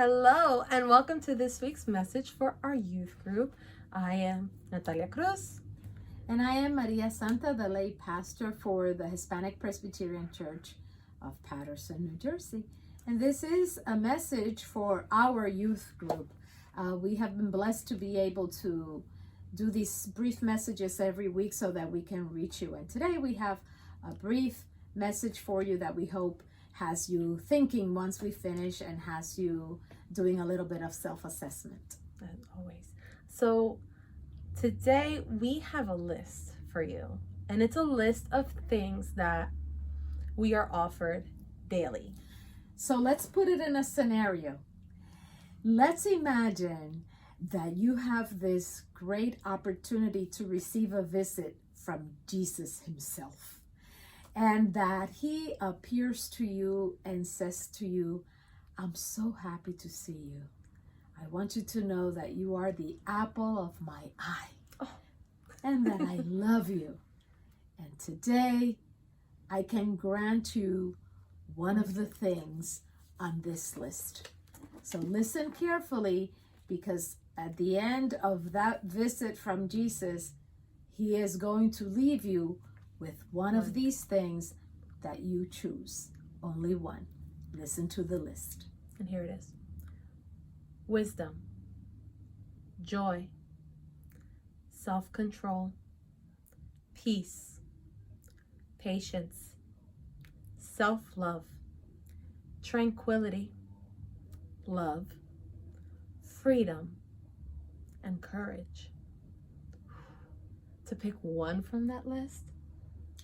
Hello, and welcome to this week's message for our youth group. I am Natalia Cruz. And I am Maria Santa, the lay pastor for the Hispanic Presbyterian Church of Paterson, New Jersey. And this is a message for our youth group. We have been blessed to be able to do these brief messages every week so that we can reach you. And today we have a brief message for you that we hope has you thinking once we finish and has you doing a little bit of self-assessment. As always. So today we have a list for you, and it's a list of things that we are offered daily. So let's put it in a scenario. Let's imagine that you have this great opportunity to receive a visit from Jesus himself, and that he appears to you and says to you, I'm so happy to see you. I want you to know that you are the apple of my eye, and that I love you. And today I can grant you one of the things on this list. So listen carefully, because at the end of that visit from Jesus, he is going to leave you with one of these things that you choose. Only one. Listen to the list. And here it is. Wisdom, joy, self-control, peace, patience, self-love, tranquility, love, freedom, and courage. To pick one from that list?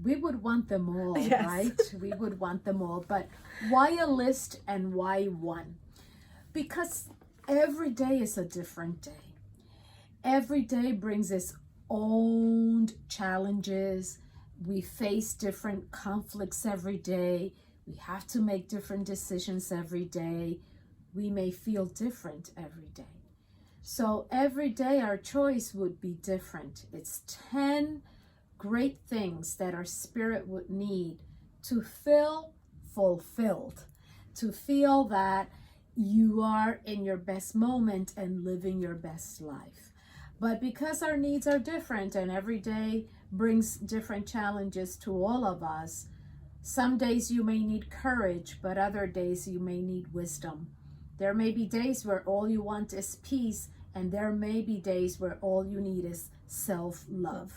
We would want them all, yes. Right? We would want them all. But why a list and why one? Because every day is a different day. Every day brings its own challenges. We face different conflicts every day. We have to make different decisions every day. We may feel different every day. So every day our choice would be different. It's 10 great things that our spirit would need to feel fulfilled, to feel that you are in your best moment and living your best life. But because our needs are different and every day brings different challenges to all of us, some days you may need courage, but other days you may need wisdom. There may be days where all you want is peace, and there may be days where all you need is self-love.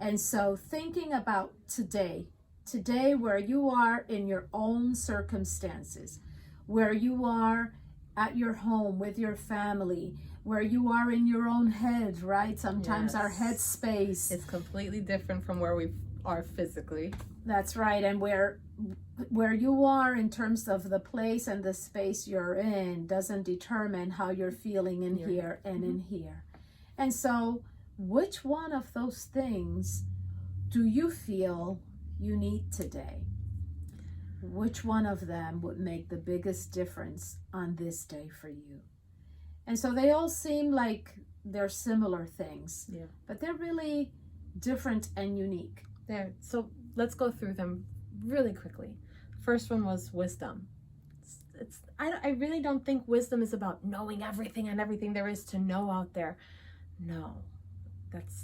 And so thinking about today where you are in your own circumstances, where you are at your home with your family, where you are in your own head, right? Sometimes our head space is completely different from where we are physically. That's right. And where you are in terms of the place and the space you're in doesn't determine how you're feeling in here and in here. And so which one of those things do you feel you need today? Which one of them would make the biggest difference on this day for you? And so they all seem like they're similar things, but they're really different and unique. So let's go through them really quickly. First one was wisdom. I really don't think wisdom is about knowing everything and everything there is to know out there. No.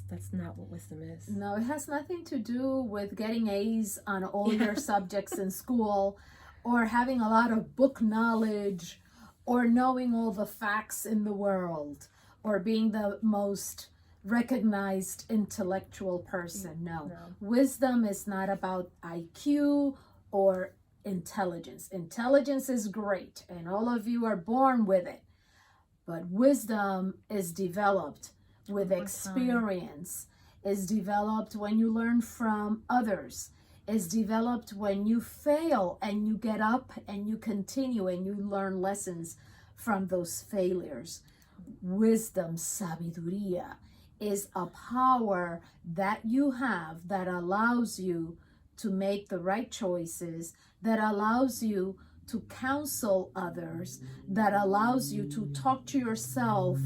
That's not what wisdom is. No, it has nothing to do with getting A's on all your subjects in school, or having a lot of book knowledge, or knowing all the facts in the world, or being the most recognized intellectual person. No. Wisdom is not about IQ or intelligence. Intelligence is great, and all of you are born with it. But wisdom is developed with experience, is developed when you learn from others, is developed when you fail and you get up and you continue and you learn lessons from those failures. Wisdom, sabiduría, is a power that you have that allows you to make the right choices, that allows you to counsel others, that allows you to talk to yourself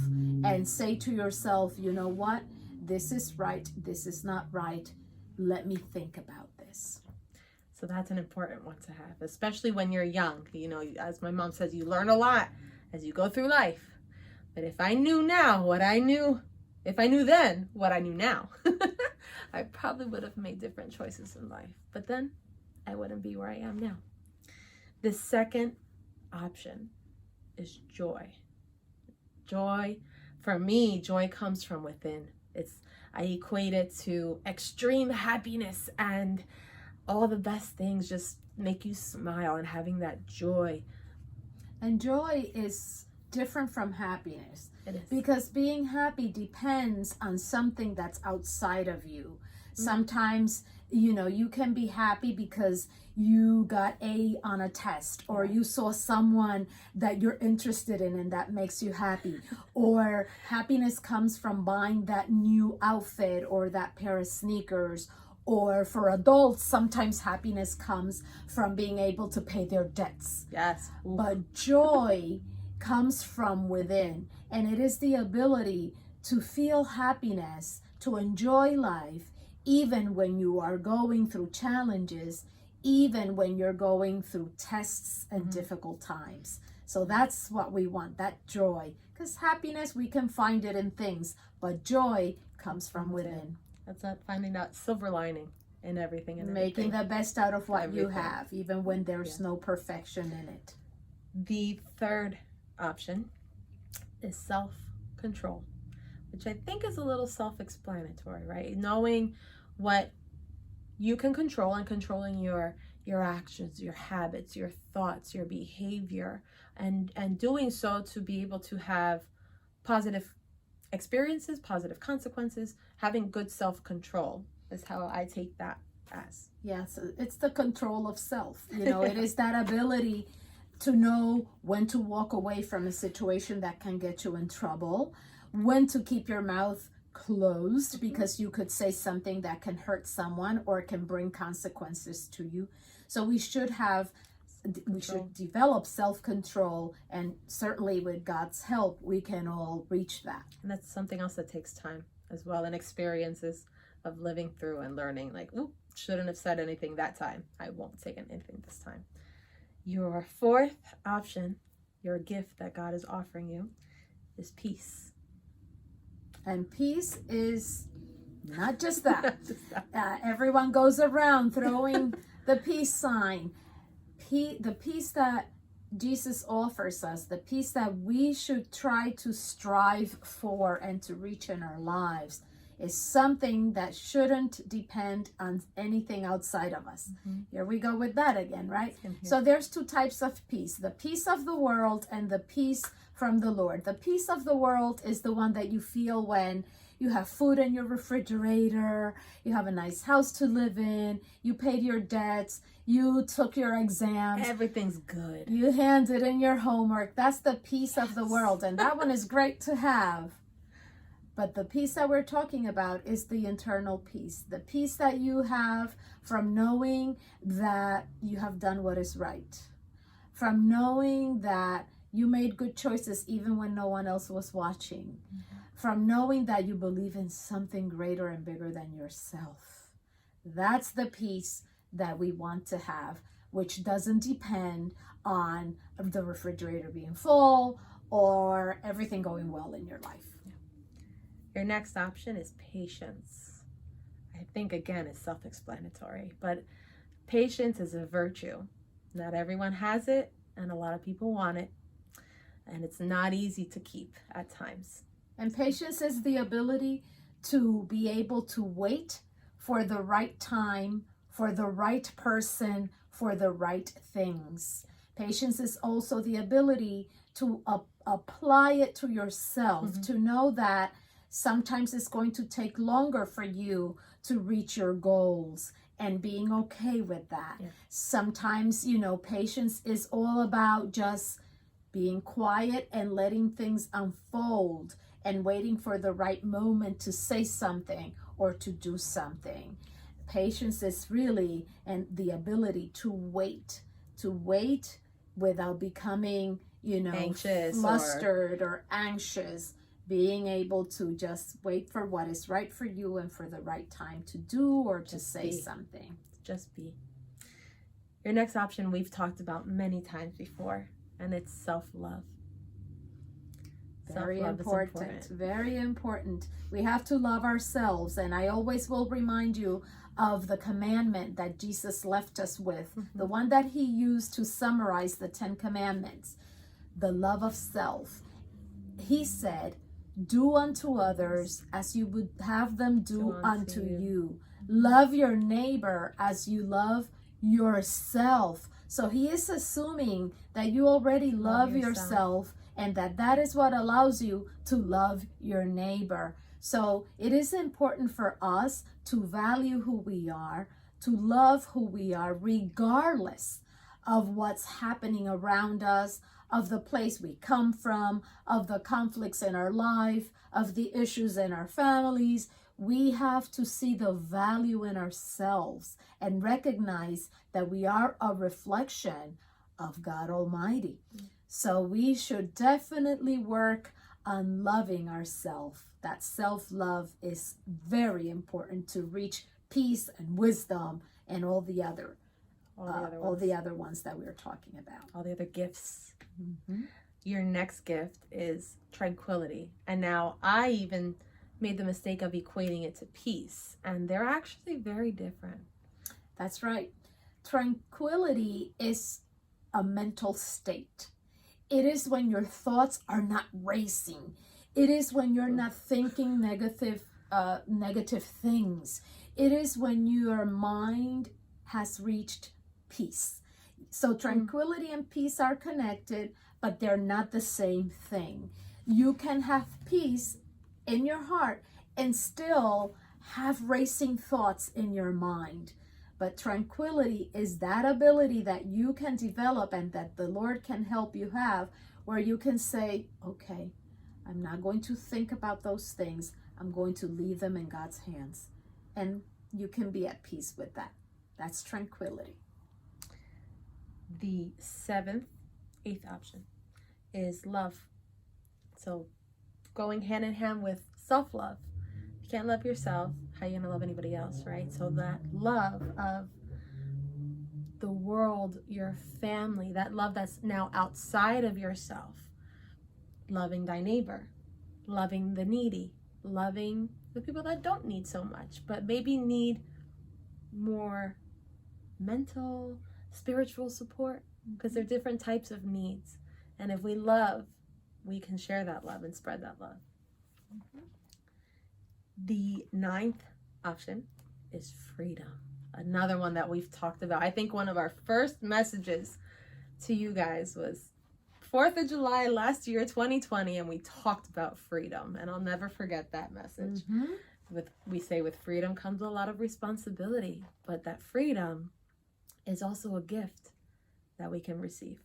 and say to yourself, you know what, this is right, this is not right, let me think about this. So that's an important one to have, especially when you're young. You know, as my mom says, you learn a lot as you go through life. But if I knew now what I knew, if I knew then what I knew now, I probably would have made different choices in life. But then I wouldn't be where I am now. The second option is joy. Joy, for me, joy comes from within. I equate it to extreme happiness, and all the best things just make you smile, and having that joy. And joy is different from happiness. It is. Because being happy depends on something that's outside of you. Sometimes, you can be happy because you got A on a test, or you saw someone that you're interested in and that makes you happy. Or happiness comes from buying that new outfit or that pair of sneakers. Or for adults, sometimes happiness comes from being able to pay their debts. Yes. Ooh. But joy comes from within, and it is the ability to feel happiness, to enjoy life, even when you are going through challenges, even when you're going through tests and difficult times. So that's what we want, that joy. Because happiness, we can find it in things, but joy comes from within. That's not finding that silver lining in everything. And making the best out of what you Everything. have, even when there's no perfection in it. The third option is self-control, which I think is a little self-explanatory, right? Knowing what you can control and controlling your actions, your habits, your thoughts, your behavior, and doing so to be able to have positive experiences, positive consequences. Having good self-control is how I take that as. Yes, it's the control of self. It is that ability to know when to walk away from a situation that can get you in trouble, when to keep your mouth closed because you could say something that can hurt someone or can bring consequences to you. So we should develop self-control, and certainly with God's help, we can all reach that. And that's something else that takes time as well, and experiences of living through and learning, like, ooh, shouldn't have said anything that time. I won't say anything this time. Your fourth option, your gift that God is offering you, is peace. And peace is not just that. Everyone goes around throwing the peace sign. The peace that Jesus offers us, the peace that we should try to strive for and to reach in our lives, is something that shouldn't depend on anything outside of us. Here we go with that again, right? So there's two types of peace: the peace of the world and the peace from the Lord. The peace of the world is the one that you feel when you have food in your refrigerator, you have a nice house to live in, you paid your debts, you took your exams. Everything's good. You handed in your homework. That's the peace of the world, and that one is great to have. But the peace that we're talking about is the internal peace. The peace that you have from knowing that you have done what is right. From knowing that you made good choices even when no one else was watching. From knowing that you believe in something greater and bigger than yourself. That's the peace that we want to have, which doesn't depend on the refrigerator being full or everything going well in your life. Your next option is patience. I think, again, it's self-explanatory, but patience is a virtue. Not everyone has it, and a lot of people want it, and it's not easy to keep at times. And patience is the ability to be able to wait for the right time, for the right person, for the right things. Patience is also the ability to apply it to yourself, to know that sometimes it's going to take longer for you to reach your goals, and being okay with that. Yeah. Sometimes, patience is all about just being quiet and letting things unfold and waiting for the right moment to say something or to do something. Patience is really the ability to wait without becoming, anxious, flustered or anxious. Being able to just wait for what is right for you and for the right time to do or to say something. Just be. Your next option we've talked about many times before, and it's self-love. Very Self-love is important. Very important. We have to love ourselves. And I always will remind you of the commandment that Jesus left us with, the one that he used to summarize the 10 commandments, the love of self. He said, do unto others as you would have them do unto you. Love your neighbor as you love yourself. So he is assuming that you already love yourself, and that is what allows you to love your neighbor. So it is important for us to value who we are, to love who we are, regardless of what's happening around us, of the place we come from, of the conflicts in our life, of the issues in our families. We have to see the value in ourselves and recognize that we are a reflection of God Almighty. So we should definitely work on loving ourselves. That self-love is very important to reach peace and wisdom and all the other ones that we were talking about. All the other gifts. Your next gift is tranquility. And now I even made the mistake of equating it to peace. And they're actually very different. That's right. Tranquility is a mental state. It is when your thoughts are not racing. It is when you're not thinking negative things. It is when your mind has reached peace. So tranquility and peace are connected, but they're not the same thing. You can have peace in your heart and still have racing thoughts in your mind. But tranquility is that ability that you can develop and that the Lord can help you have, where you can say, okay, I'm not going to think about those things. I'm going to leave them in God's hands. And you can be at peace with that. That's tranquility. The eighth option is love. So going hand in hand with self-love. You can't love yourself, how are you going to love anybody else, right? So that love of the world, your family, that love that's now outside of yourself. Loving thy neighbor, loving the needy, loving the people that don't need so much, but maybe need more mental, spiritual support, because there are different types of needs. And if we love, we can share that love and spread that love. The 9th option is freedom. Another one that we've talked about. I think one of our first messages to you guys was 4th of July last year, 2020, and we talked about freedom. And I'll never forget that message. We say with freedom comes a lot of responsibility, but that freedom is also a gift that we can receive.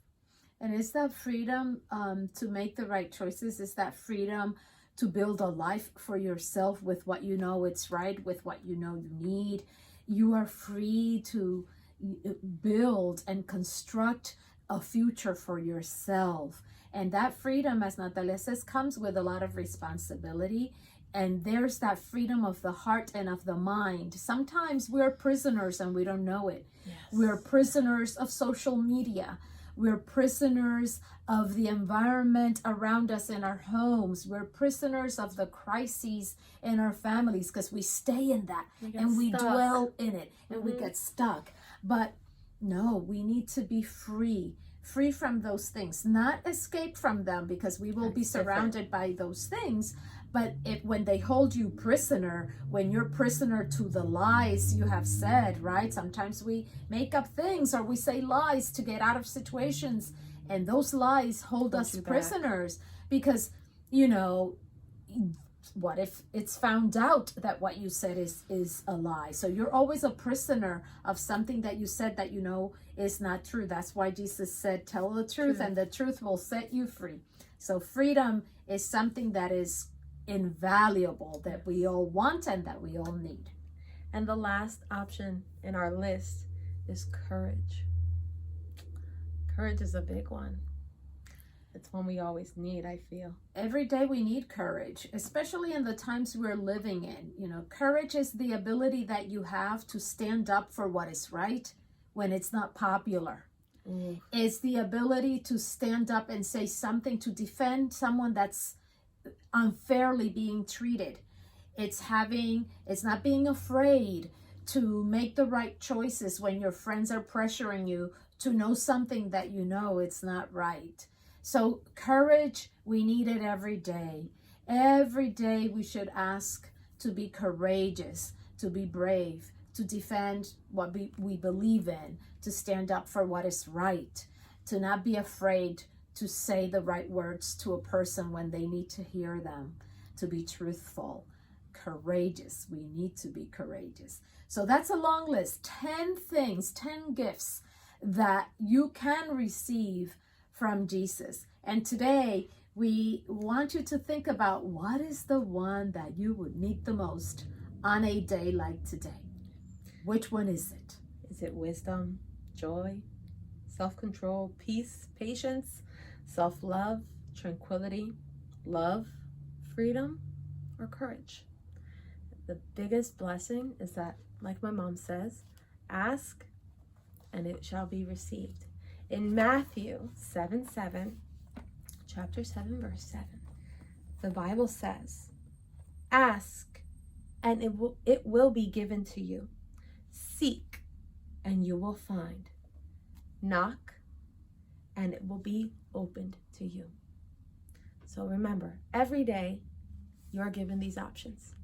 And it's that freedom to make the right choices. It's that freedom to build a life for yourself with what you know it's right, with what you know you need. You are free to build and construct a future for yourself. And that freedom, as Natalia says, comes with a lot of responsibility. And there's that freedom of the heart and of the mind. Sometimes we're prisoners and we don't know it. Yes. We're prisoners of social media. We're prisoners of the environment around us in our homes. We're prisoners of the crises in our families because we stay in that and we dwell in it and we get stuck. But no, we need to be free from those things, not escape from them, because we will be surrounded by those things. But when they hold you prisoner, when you're prisoner to the lies you have said, right? Sometimes we make up things or we say lies to get out of situations, and those lies hold us prisoners because, what if it's found out that what you said is a lie? So you're always a prisoner of something that you said that is not true. That's why Jesus said, tell the truth and the truth will set you free. So freedom is something that is invaluable, that we all want and that we all need. And the last option in our list is courage. Courage is a big one. It's one we always need, I feel. Every day we need courage, especially in the times we're living in. Courage is the ability that you have to stand up for what is right when it's not popular. It's the ability to stand up and say something to defend someone that's unfairly being treated. It's not being afraid to make the right choices when your friends are pressuring you to know something that you know it's not right. So courage, we need it every day. Every day we should ask to be courageous, to be brave, to defend what we believe in, to stand up for what is right, to not be afraid to say the right words to a person when they need to hear them, to be truthful, courageous. We need to be courageous. So that's a long list. 10 things, 10 gifts that you can receive from Jesus. And today we want you to think about what is the one that you would need the most on a day like today. Which one is it? Is it wisdom, joy, self-control, peace, patience, self-love, tranquility, love, freedom, or courage? The biggest blessing is that, like my mom says, ask and it shall be received. In Matthew 7:7, chapter 7, verse 7, the Bible says, ask and it will be given to you. Seek and you will find. Knock and it will be opened to you. So remember, every day you are given these options.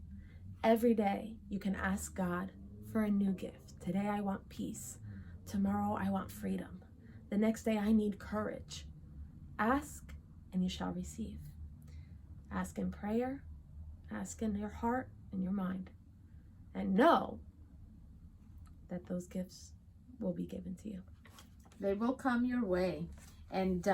Every day you can ask God for a new gift. Today I want peace. Tomorrow I want freedom. The next day I need courage. Ask and you shall receive. Ask in prayer. Ask in your heart and your mind. And know that those gifts will be given to you. They will come your way. And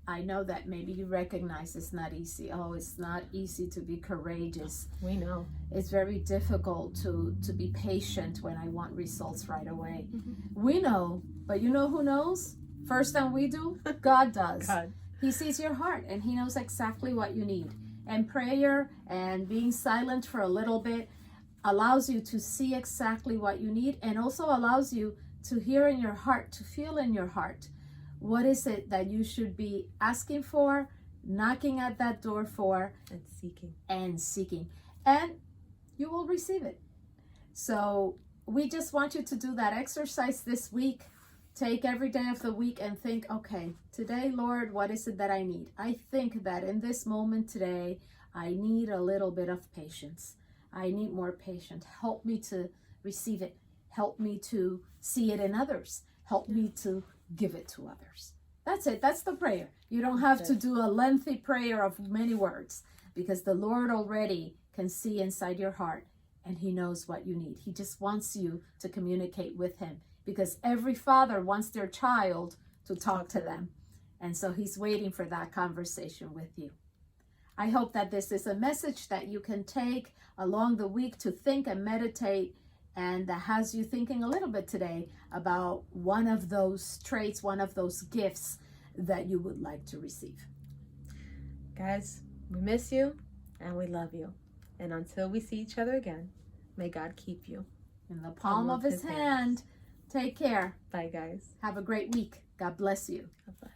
I know that maybe you recognize it's not easy. Oh, it's not easy to be courageous. We know. It's very difficult to be patient when I want results right away. Mm-hmm. We know, but you know who knows? First than we do? God does. God. He sees your heart and he knows exactly what you need. And prayer and being silent for a little bit allows you to see exactly what you need, and also allows you to hear in your heart, to feel in your heart. What is it that you should be asking for, knocking at that door for, And seeking. And you will receive it. So we just want you to do that exercise this week. Take every day of the week and think, okay, today, Lord, what is it that I need? I think that in this moment today, I need a little bit of patience. I need more patience. Help me to receive it. Help me to see it in others. Help me to give it to others. That's it. That's the prayer. You don't have to do a lengthy prayer of many words, because the Lord already can see inside your heart and he knows what you need. He just wants you to communicate with him, because every father wants their child to talk to them. And so he's waiting for that conversation with you. I hope that this is a message that you can take along the week to think and meditate, and that has you thinking a little bit today about one of those traits, one of those gifts that you would like to receive. Guys, we miss you and we love you. And until we see each other again, may God keep you In the palm of his hand. Take care. Bye, guys. Have a great week. God bless you. Bye-bye.